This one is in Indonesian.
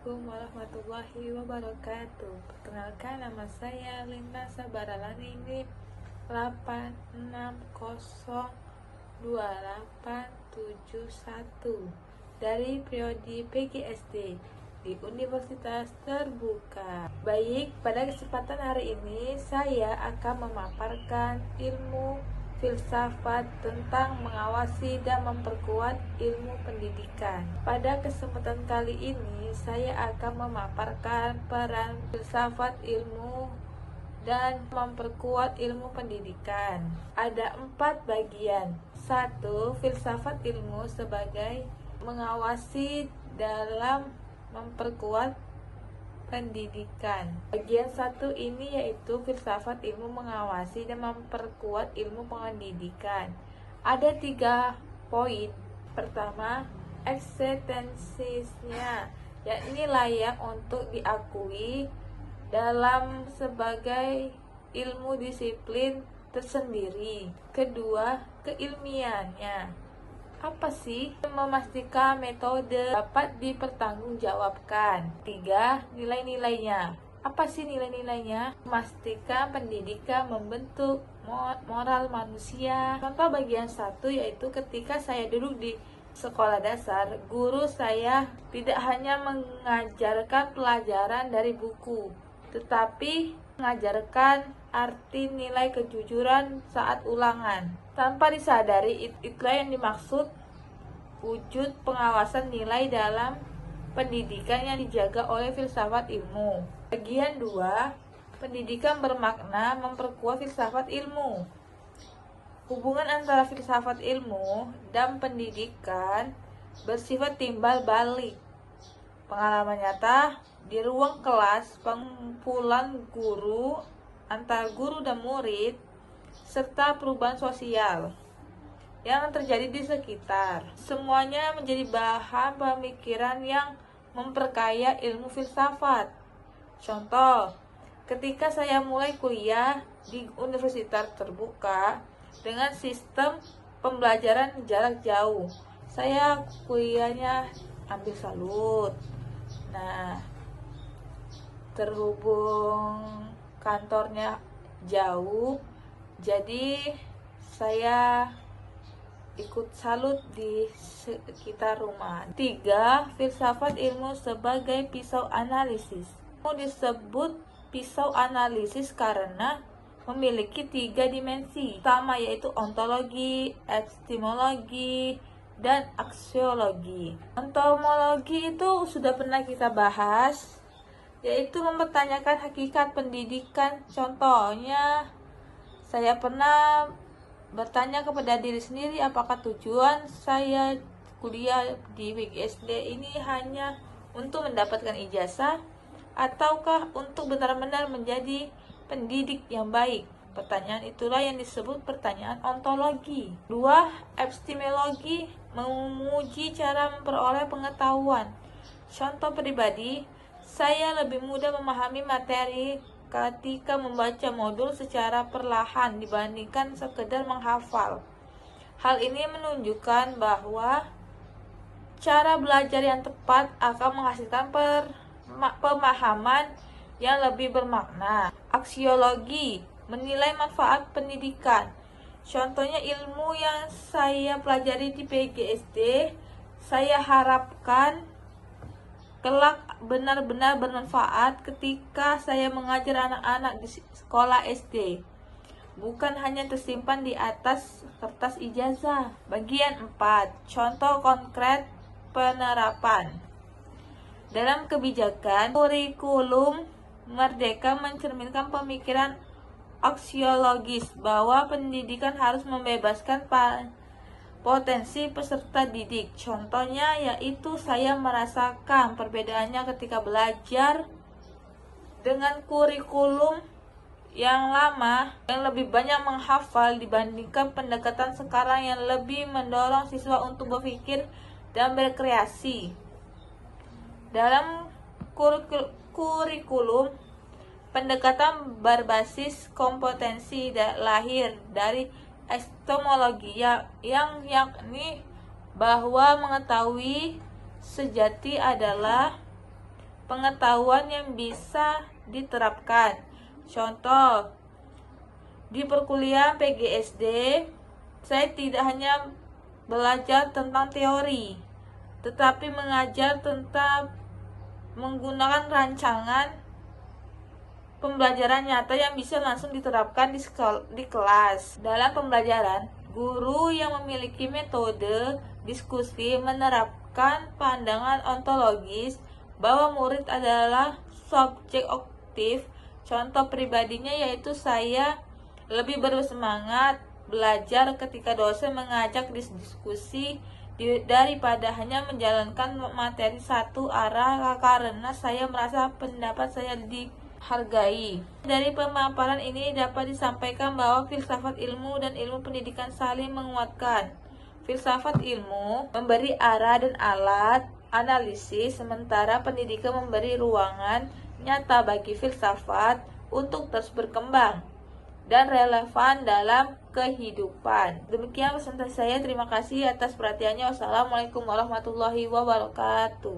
Assalamualaikum warahmatullahi wabarakatuh. Perkenalkan, nama saya Linda Sabaralani NIM 86028771 dari Prodi PGSD di Universitas Terbuka. Baik, pada kesempatan hari ini saya akan memaparkan ilmu filsafat tentang mengawasi dan memperkuat ilmu pendidikan. Pada kesempatan kali ini saya akan memaparkan peran filsafat ilmu dan memperkuat ilmu pendidikan. Ada 4 bagian. 1. Filsafat ilmu sebagai mengawasi dalam memperkuat pendidikan. Bagian 1 ini yaitu filsafat ilmu mengawasi dan memperkuat ilmu pendidikan. Ada 3 poin. Pertama, eksistensinya, yakni layak untuk diakui dalam sebagai ilmu disiplin tersendiri. Kedua, keilmiannya. Apa sih? Memastikan metode dapat dipertanggungjawabkan. 3. Nilai-nilainya. Apa sih nilai-nilainya? Memastikan pendidikan membentuk moral manusia. Contoh bagian 1 yaitu ketika saya duduk di sekolah dasar, guru saya tidak hanya mengajarkan pelajaran dari buku, tetapi mengajarkan arti nilai kejujuran saat ulangan. Tanpa disadari, itulah yang dimaksud wujud pengawasan nilai dalam pendidikan yang dijaga oleh filsafat ilmu. Bagian 2, pendidikan bermakna memperkuat filsafat ilmu. Hubungan antara filsafat ilmu dan pendidikan bersifat timbal balik. Pengalaman nyata di ruang kelas, pengumpulan guru, antara guru dan murid, serta perubahan sosial yang terjadi di sekitar. Semuanya menjadi bahan pemikiran yang memperkaya ilmu filsafat. Contoh, ketika saya mulai kuliah di Universitas Terbuka dengan sistem pembelajaran jarak jauh, saya kuliahnya ambil salut. Nah, terhubung kantornya jauh, jadi saya ikut salut di sekitar rumah. 3. Filsafat ilmu sebagai pisau analisis. Disebut pisau analisis karena memiliki 3 dimensi. Pertama yaitu ontologi, epistemologi, dan aksiologi. Ontologi itu sudah pernah kita bahas, yaitu mempertanyakan hakikat pendidikan. Contohnya, saya pernah bertanya kepada diri sendiri, apakah tujuan saya kuliah di PGSD ini hanya untuk mendapatkan ijazah ataukah untuk benar-benar menjadi pendidik yang baik? Pertanyaan itulah yang disebut pertanyaan ontologi. 2. Epistemologi, menguji cara memperoleh pengetahuan. Contoh pribadi, saya lebih mudah memahami materi ketika membaca modul secara perlahan dibandingkan sekedar menghafal. Hal ini menunjukkan bahwa cara belajar yang tepat akan menghasilkan pemahaman yang lebih bermakna. Aksiologi, menilai manfaat pendidikan. Contohnya ilmu yang saya pelajari di PGSD, saya harapkan kelak benar-benar bermanfaat ketika saya mengajar anak-anak di sekolah SD, bukan hanya tersimpan di atas kertas ijazah. Bagian 4, contoh konkret penerapan. Dalam kebijakan, kurikulum Merdeka mencerminkan pemikiran aksiologis bahwa pendidikan harus membebaskan potensi peserta didik. Contohnya yaitu saya merasakan perbedaannya ketika belajar dengan kurikulum yang lama yang lebih banyak menghafal dibandingkan pendekatan sekarang yang lebih mendorong siswa untuk berpikir dan berkreasi. Dalam kurikulum, pendekatan berbasis kompetensi lahir dari epistemologi yang yakni bahwa mengetahui sejati adalah pengetahuan yang bisa diterapkan. Contoh, di perkuliahan PGSD, saya tidak hanya belajar tentang teori, tetapi mengajar tentang menggunakan rancangan pembelajaran nyata yang bisa langsung diterapkan di kelas. Dalam pembelajaran, guru yang memiliki metode diskusi menerapkan pandangan ontologis bahwa murid adalah subjek aktif. Contoh pribadinya yaitu saya lebih bersemangat belajar ketika dosen mengajak diskusi daripada hanya menjalankan materi satu arah karena saya merasa pendapat saya dihargai. Dari pemaparan ini dapat disampaikan bahwa filsafat ilmu dan ilmu pendidikan saling menguatkan. Filsafat ilmu memberi arah dan alat analisis, sementara pendidikan memberi ruangan nyata bagi filsafat untuk terus berkembang dan relevan dalam kehidupan. Demikian presentasi saya. Terima kasih atas perhatiannya. Wassalamualaikum warahmatullahi wabarakatuh.